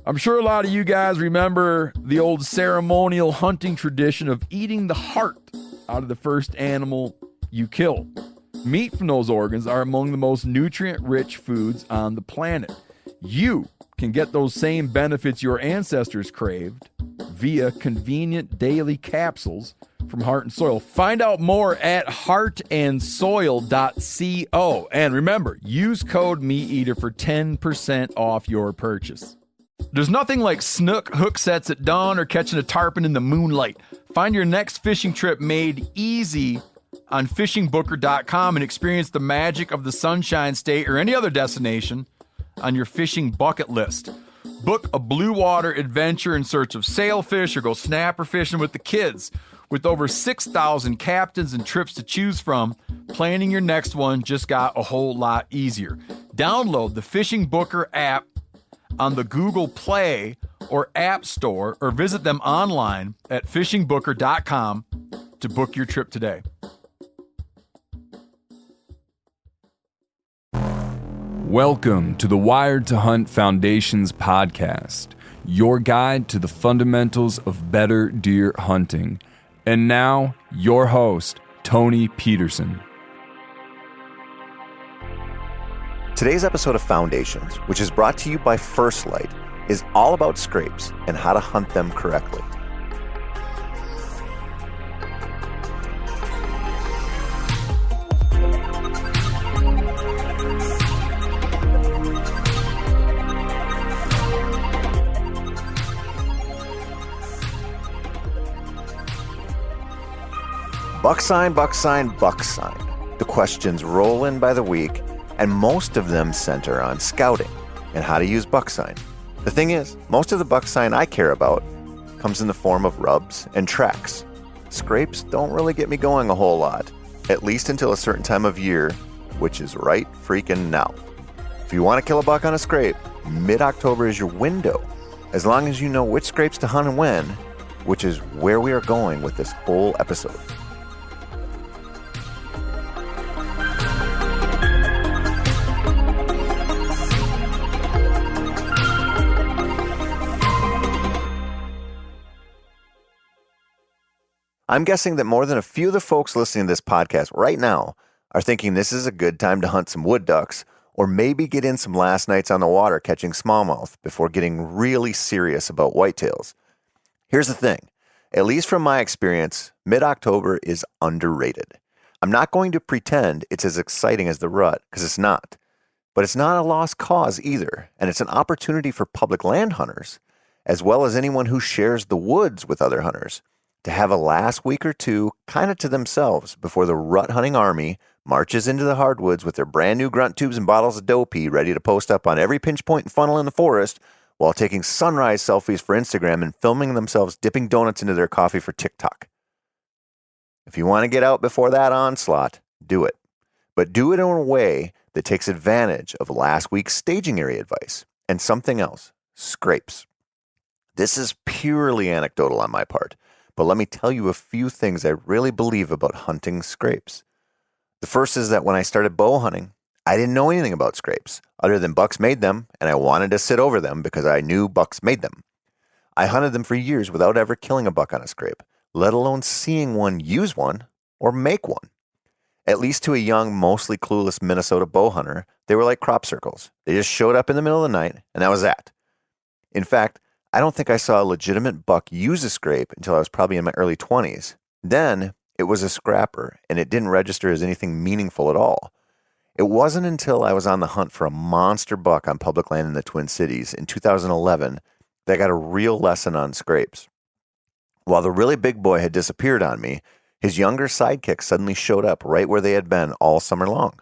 I'm sure a lot of you guys remember the old ceremonial hunting tradition of eating the heart out of the first animal you kill. Meat from those organs are among the most nutrient-rich foods on the planet. You can get those same benefits your ancestors craved via convenient daily capsules from Heart and Soil. Find out more at heartandsoil.co. And remember, use code MeatEater for 10% off your purchase. There's nothing like snook hook sets at dawn or catching a tarpon in the moonlight. Find your next fishing trip made easy on fishingbooker.com and experience the magic of the Sunshine State or any other destination on your fishing bucket list. Book a blue water adventure in search of sailfish or go snapper fishing with the kids. With over 6,000 captains and trips to choose from, planning your next one just got a whole lot easier. Download the Fishing Booker app on the Google Play or App Store or visit them online at fishingbooker.com to book your trip today. Welcome to the Wired to Hunt Foundation's podcast, your guide to the fundamentals of better deer hunting. And now, your host, Tony Peterson. Today's episode of Foundations, which is brought to you by First Light, is all about scrapes and how to hunt them correctly. Buck sign, buck sign, buck sign. The questions roll in by the week, and most of them center on scouting and how to use buck sign. The thing is, most of the buck sign I care about comes in the form of rubs and tracks. Scrapes don't really get me going a whole lot, at least until a certain time of year, which is right freaking now. If you want to kill a buck on a scrape, mid-October is your window, as long as you know which scrapes to hunt and when, which is where we are going with this whole episode. I'm guessing that more than a few of the folks listening to this podcast right now are thinking this is a good time to hunt some wood ducks or maybe get in some last nights on the water catching smallmouth before getting really serious about whitetails. Here's the thing, at least from my experience, mid-October is underrated. I'm not going to pretend it's as exciting as the rut, because it's not. But it's not a lost cause either, and it's an opportunity for public land hunters, as well as anyone who shares the woods with other hunters, to have a last week or two kind of to themselves before the rut hunting army marches into the hardwoods with their brand new grunt tubes and bottles of doe pee ready to post up on every pinch point and funnel in the forest while taking sunrise selfies for Instagram and filming themselves dipping donuts into their coffee for TikTok. If you want to get out before that onslaught, do it. But do it in a way that takes advantage of last week's staging area advice and something else, scrapes. This is purely anecdotal on my part, but let me tell you a few things I really believe about hunting scrapes. The first is that when I started bow hunting, I didn't know anything about scrapes, other than bucks made them, and I wanted to sit over them because I knew bucks made them. I hunted them for years without ever killing a buck on a scrape, let alone seeing one use one or make one. At least to a young, mostly clueless Minnesota bow hunter, they were like crop circles. They just showed up in the middle of the night, and that was that. In fact, I don't think I saw a legitimate buck use a scrape until I was probably in my early 20s. Then, it was a scrapper, and it didn't register as anything meaningful at all. It wasn't until I was on the hunt for a monster buck on public land in the Twin Cities in 2011 that I got a real lesson on scrapes. While the really big boy had disappeared on me, his younger sidekick suddenly showed up right where they had been all summer long.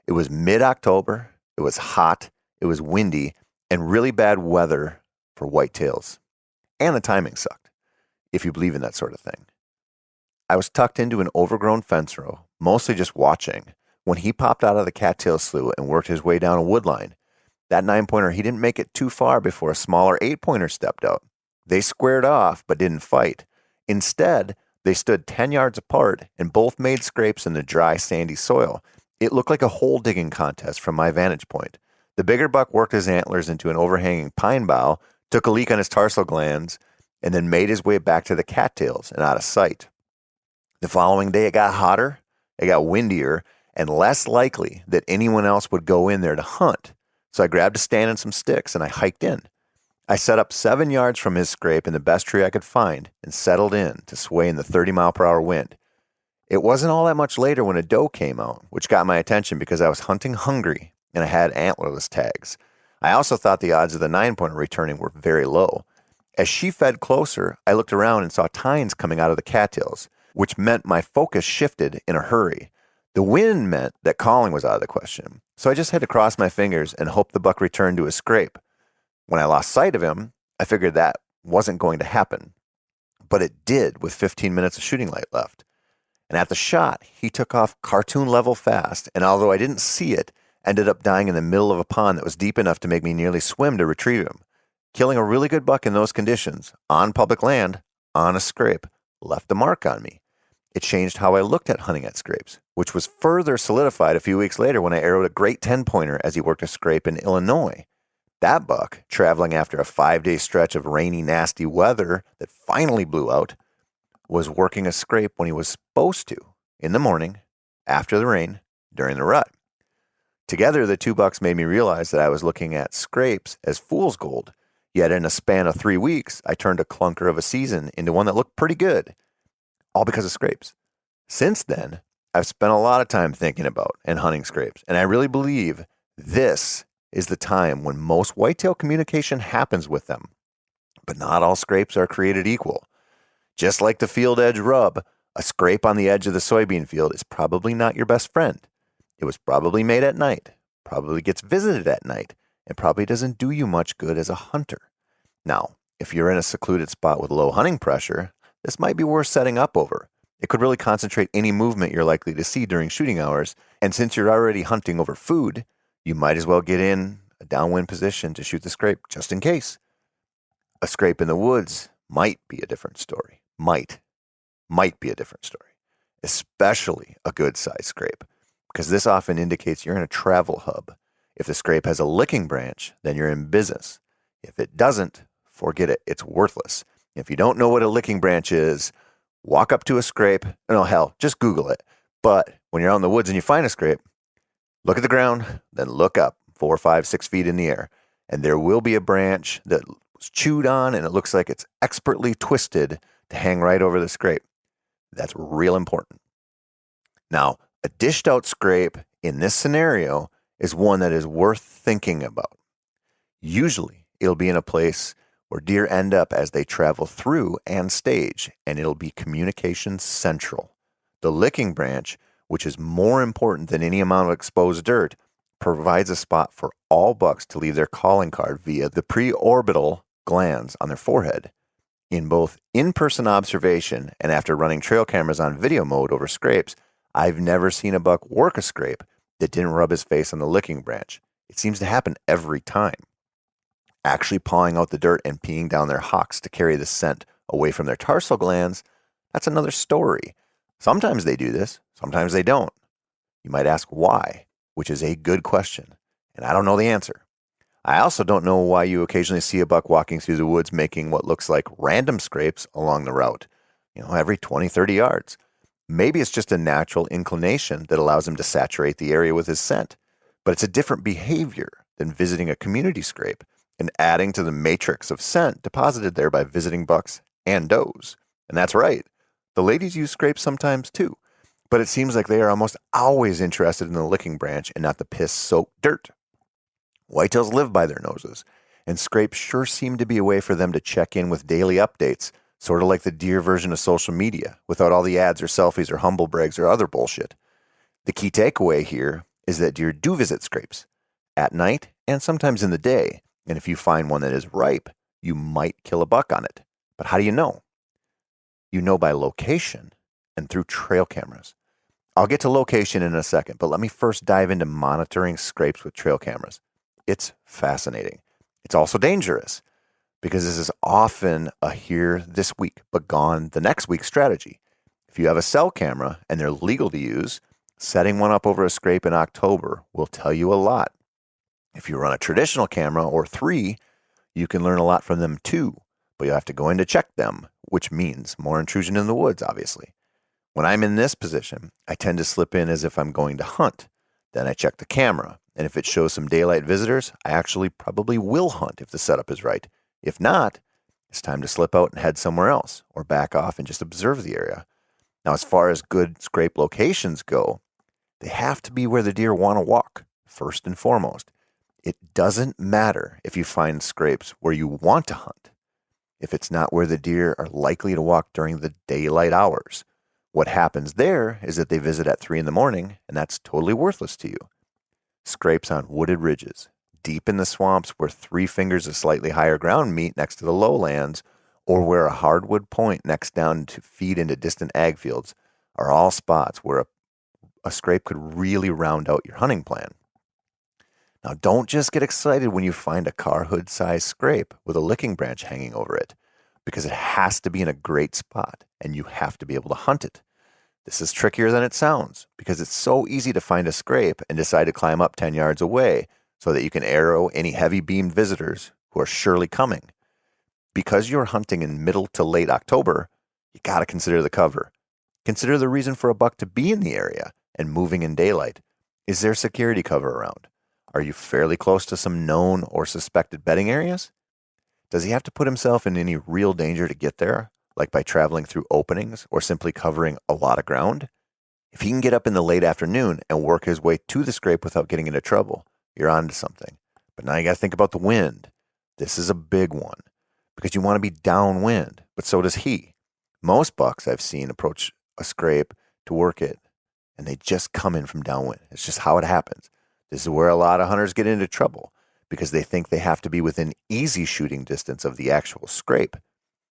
It was mid-October, it was hot, it was windy, and really bad weather for whitetails. And the timing sucked, if you believe in that sort of thing. I was tucked into an overgrown fence row, mostly just watching, when he popped out of the cattail slough and worked his way down a wood line. That 9-pointer, he didn't make it too far before a smaller 8-pointer stepped out. They squared off, but didn't fight. Instead, they stood 10 yards apart and both made scrapes in the dry, sandy soil. It looked like a hole digging contest from my vantage point. The bigger buck worked his antlers into an overhanging pine bough, took a leak on his tarsal glands, and then made his way back to the cattails and out of sight. The following day, it got hotter, it got windier, and less likely that anyone else would go in there to hunt. So I grabbed a stand and some sticks, and I hiked in. I set up 7 yards from his scrape in the best tree I could find and settled in to sway in the 30-mile-per-hour wind. It wasn't all that much later when a doe came out, which got my attention because I was hunting hungry and I had antlerless tags. I also thought the odds of the 9-pointer returning were very low. As she fed closer, I looked around and saw tines coming out of the cattails, which meant my focus shifted in a hurry. The wind meant that calling was out of the question, so I just had to cross my fingers and hope the buck returned to his scrape. When I lost sight of him, I figured that wasn't going to happen, but it did with 15 minutes of shooting light left. And at the shot, he took off cartoon-level fast, and although I didn't see it, ended up dying in the middle of a pond that was deep enough to make me nearly swim to retrieve him. Killing a really good buck in those conditions, on public land, on a scrape, left a mark on me. It changed how I looked at hunting at scrapes, which was further solidified a few weeks later when I arrowed a great 10-pointer as he worked a scrape in Illinois. That buck, traveling after a 5-day stretch of rainy, nasty weather that finally blew out, was working a scrape when he was supposed to, in the morning, after the rain, during the rut. Together, the 2 bucks made me realize that I was looking at scrapes as fool's gold, yet in a span of 3 weeks, I turned a clunker of a season into one that looked pretty good, all because of scrapes. Since then, I've spent a lot of time thinking about and hunting scrapes, and I really believe this is the time when most whitetail communication happens with them. But not all scrapes are created equal. Just like the field edge rub, a scrape on the edge of the soybean field is probably not your best friend. It was probably made at night, probably gets visited at night, and probably doesn't do you much good as a hunter. Now, if you're in a secluded spot with low hunting pressure, this might be worth setting up over. It could really concentrate any movement you're likely to see during shooting hours, and since you're already hunting over food, you might as well get in a downwind position to shoot the scrape just in case. A scrape in the woods might be a different story. Might be a different story, especially a good-sized scrape, because this often indicates you're in a travel hub. If the scrape has a licking branch, then you're in business. If it doesn't, forget it. It's worthless. If you don't know what a licking branch is, walk up to a scrape. No, hell, just Google it. But when you're out in the woods and you find a scrape, look at the ground, then look up 4, 5, 6 feet in the air, and there will be a branch that was chewed on and it looks like it's expertly twisted to hang right over the scrape. That's real important. Now, a dished out scrape in this scenario is one that is worth thinking about. Usually, it'll be in a place where deer end up as they travel through and stage, and it'll be communication central. The licking branch, which is more important than any amount of exposed dirt, provides a spot for all bucks to leave their calling card via the preorbital glands on their forehead. In both in-person observation and after running trail cameras on video mode over scrapes, I've never seen a buck work a scrape that didn't rub his face on the licking branch. It seems to happen every time. Actually pawing out the dirt and peeing down their hocks to carry the scent away from their tarsal glands, that's another story. Sometimes they do this, sometimes they don't. You might ask why, which is a good question, and I don't know the answer. I also don't know why you occasionally see a buck walking through the woods making what looks like random scrapes along the route, every 20, 30 yards. Maybe it's just a natural inclination that allows him to saturate the area with his scent, but it's a different behavior than visiting a community scrape and adding to the matrix of scent deposited there by visiting bucks and does. And that's right, the ladies use scrapes sometimes too, but it seems like they are almost always interested in the licking branch and not the piss-soaked dirt. Whitetails live by their noses, and scrapes sure seem to be a way for them to check in with daily updates, sort of like the deer version of social media, without all the ads or selfies or humble brags or other bullshit. The key takeaway here is that deer do visit scrapes, at night and sometimes in the day, and if you find one that is ripe, you might kill a buck on it. But how do you know? You know by location and through trail cameras. I'll get to location in a second, but let me first dive into monitoring scrapes with trail cameras. It's fascinating. It's also dangerous because this is often a here this week, but gone the next week strategy. If you have a cell camera and they're legal to use, setting one up over a scrape in October will tell you a lot. If you run a traditional camera or 3, You can learn a lot from them too, but you'll have to go in to check them, which means more intrusion in the woods, obviously. When I'm in this position, I tend to slip in as if I'm going to hunt. Then I check the camera, and if it shows some daylight visitors, I actually probably will hunt if the setup is right. If not, it's time to slip out and head somewhere else, or back off and just observe the area. Now, as far as good scrape locations go, they have to be where the deer want to walk, first and foremost. It doesn't matter if you find scrapes where you want to hunt, if it's not where the deer are likely to walk during the daylight hours. What happens there is that they visit at 3 in the morning, and that's totally worthless to you. Scrapes on wooded ridges, deep in the swamps where 3 fingers of slightly higher ground meet next to the lowlands, or where a hardwood point next down to feed into distant ag fields, are all spots where a scrape could really round out your hunting plan. Now, don't just get excited when you find a car hood-sized scrape with a licking branch hanging over it, because it has to be in a great spot, and you have to be able to hunt it. This is trickier than it sounds, because it's so easy to find a scrape and decide to climb up 10 yards away so that you can arrow any heavy-beamed visitors who are surely coming. Because you're hunting in middle to late October, you got to consider the cover. Consider the reason for a buck to be in the area and moving in daylight. Is there security cover around? Are you fairly close to some known or suspected bedding areas? Does he have to put himself in any real danger to get there, like by traveling through openings or simply covering a lot of ground? If he can get up in the late afternoon and work his way to the scrape without getting into trouble, you're on to something. But now you got to think about the wind. This is a big one, because you want to be downwind, but so does he. Most bucks I've seen approach a scrape to work it, and they just come in from downwind. It's just how it happens. This is where a lot of hunters get into trouble, because they think they have to be within easy shooting distance of the actual scrape.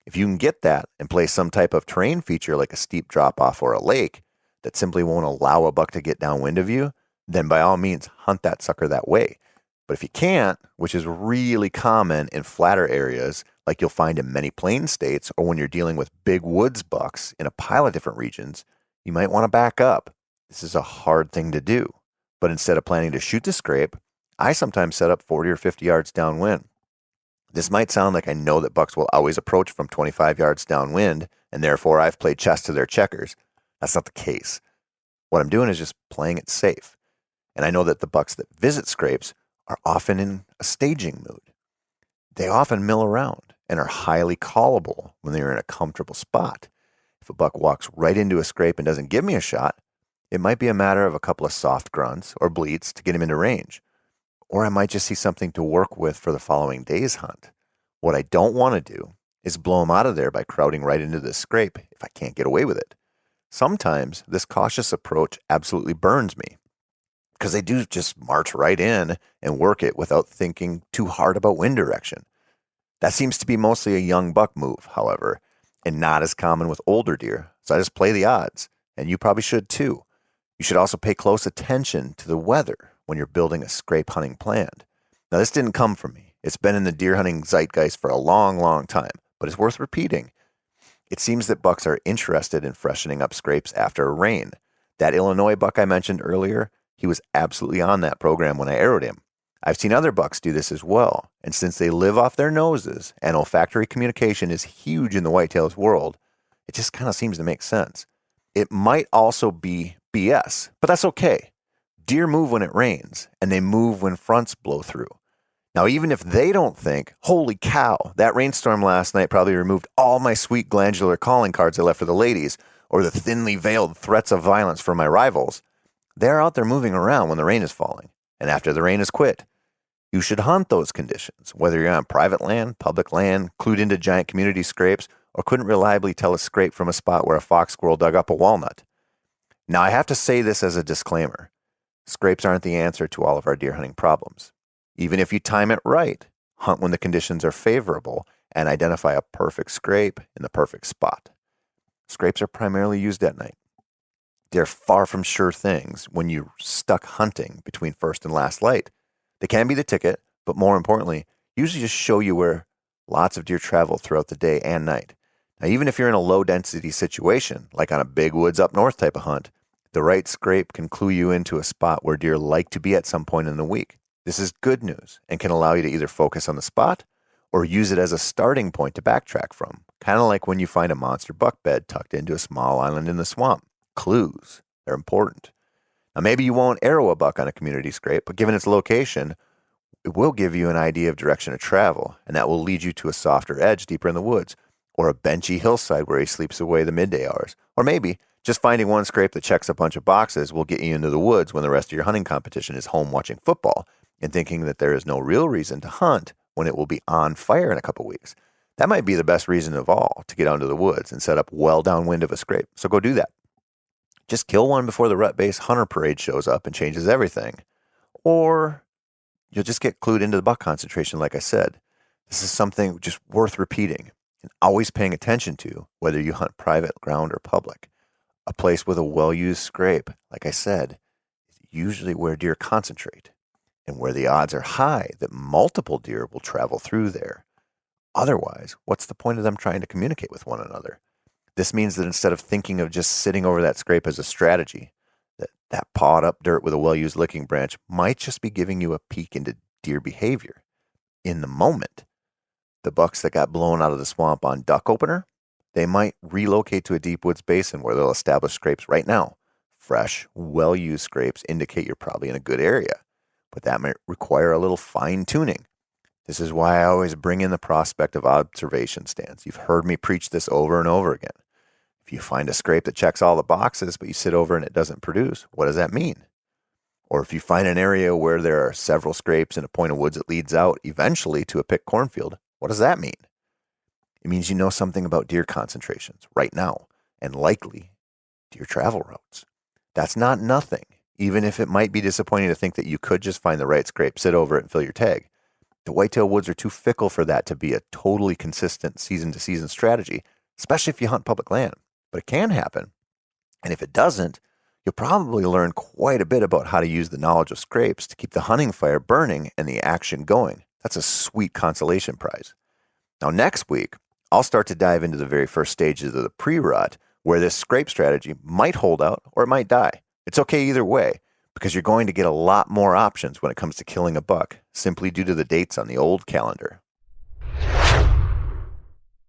If you can get that and place some type of terrain feature like a steep drop-off or a lake that simply won't allow a buck to get downwind of you, then by all means hunt that sucker that way. But if you can't, which is really common in flatter areas like you'll find in many plain states, or when you're dealing with big woods bucks in a pile of different regions, you might want to back up. This is a hard thing to do. But instead of planning to shoot the scrape, I sometimes set up 40 or 50 yards downwind. This might sound like I know that bucks will always approach from 25 yards downwind, and therefore I've played chess to their checkers. That's not the case. What I'm doing is just playing it safe. And I know that the bucks that visit scrapes are often in a staging mood. They often mill around and are highly callable when they're in a comfortable spot. If a buck walks right into a scrape and doesn't give me a shot, it might be a matter of a couple of soft grunts or bleats to get him into range. Or I might just see something to work with for the following day's hunt. What I don't want to do is blow him out of there by crowding right into the scrape if I can't get away with it. Sometimes this cautious approach absolutely burns me, because they do just march right in and work it without thinking too hard about wind direction. That seems to be mostly a young buck move, however, and not as common with older deer, so I just play the odds, and you probably should too. You should also pay close attention to the weather when you're building a scrape hunting plan. Now, this didn't come from me. It's been in the deer hunting zeitgeist for a long, long time, but it's worth repeating. It seems that bucks are interested in freshening up scrapes after a rain. That Illinois buck I mentioned earlier, he was absolutely on that program when I arrowed him. I've seen other bucks do this as well, and since they live off their noses and olfactory communication is huge in the whitetails world, it just kind of seems to make sense. It might also be BS, but that's okay. Deer move when it rains, and they move when fronts blow through. Now, even if they don't think, holy cow, that rainstorm last night probably removed all my sweet glandular calling cards I left for the ladies, or the thinly veiled threats of violence for my rivals, they're out there moving around when the rain is falling, and after the rain has quit. You should hunt those conditions, whether you're on private land, public land, clued into giant community scrapes, or couldn't reliably tell a scrape from a spot where a fox squirrel dug up a walnut. Now, I have to say this as a disclaimer. Scrapes aren't the answer to all of our deer hunting problems. Even if you time it right, hunt when the conditions are favorable, and identify a perfect scrape in the perfect spot. Scrapes are primarily used at night. They're far from sure things when you're stuck hunting between first and last light. They can be the ticket, but more importantly, usually just show you where lots of deer travel throughout the day and night. Now, even if you're in a low-density situation, like on a big woods up north type of hunt, the right scrape can clue you into a spot where deer like to be at some point in the week. This is good news and can allow you to either focus on the spot or use it as a starting point to backtrack from, kind of like when you find a monster buck bed tucked into a small island in the swamp. Clues, they're important. Now, maybe you won't arrow a buck on a community scrape, but given its location, it will give you an idea of direction of travel, and that will lead you to a softer edge deeper in the woods, or a benchy hillside where he sleeps away the midday hours. Or maybe just finding one scrape that checks a bunch of boxes will get you into the woods when the rest of your hunting competition is home watching football and thinking that there is no real reason to hunt when it will be on fire in a couple weeks. That might be the best reason of all to get out into the woods and set up well downwind of a scrape. So go do that. Just kill one before the rut-based hunter parade shows up and changes everything. Or you'll just get clued into the buck concentration, like I said. This is something just worth repeating and always paying attention to, whether you hunt private ground or public. A place with a well-used scrape, like I said, is usually where deer concentrate and where the odds are high that multiple deer will travel through there. Otherwise, what's the point of them trying to communicate with one another? This means that instead of thinking of just sitting over that scrape as a strategy, that pawed up dirt with a well-used licking branch might just be giving you a peek into deer behavior in the moment. The bucks that got blown out of the swamp on duck opener, they might relocate to a deep woods basin where they'll establish scrapes right now. Fresh, well-used scrapes indicate you're probably in a good area, but that might require a little fine-tuning. This is why I always bring in the prospect of observation stands. You've heard me preach this over and over again. If you find a scrape that checks all the boxes, but you sit over and it doesn't produce, what does that mean? Or if you find an area where there are several scrapes and a point of woods that leads out eventually to a picked cornfield, what does that mean? It means you know something about deer concentrations right now, and likely deer travel routes. That's not nothing, even if it might be disappointing to think that you could just find the right scrape, sit over it, and fill your tag. The whitetail woods are too fickle for that to be a totally consistent season-to-season strategy, especially if you hunt public land. But it can happen. And if it doesn't, you'll probably learn quite a bit about how to use the knowledge of scrapes to keep the hunting fire burning and the action going. That's a sweet consolation prize. Now, next week, I'll start to dive into the very first stages of the pre-rut, where this scrape strategy might hold out or it might die. It's okay either way, because you're going to get a lot more options when it comes to killing a buck, simply due to the dates on the old calendar.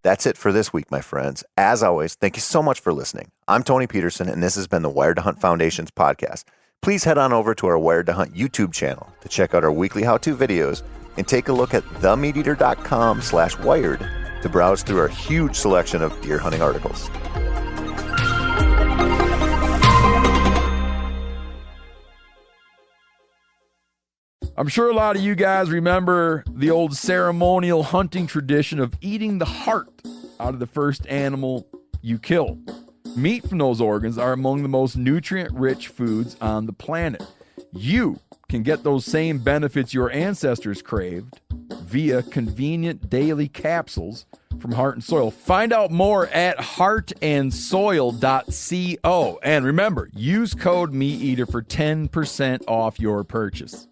That's it for this week, my friends. As always, thank you so much for listening. I'm Tony Peterson, and this has been the Wired to Hunt Foundation's podcast. Please head on over to our Wired to Hunt YouTube channel to check out our weekly how-to videos and take a look at themeateater.com/wired to browse through our huge selection of deer hunting articles. I'm sure a lot of you guys remember the old ceremonial hunting tradition of eating the heart out of the first animal you kill. Meat from those organs are among the most nutrient-rich foods on the planet. You can get those same benefits your ancestors craved via convenient daily capsules from Heart and Soil. Find out more at heartandsoil.co. And remember, use code MeatEater for 10% off your purchase.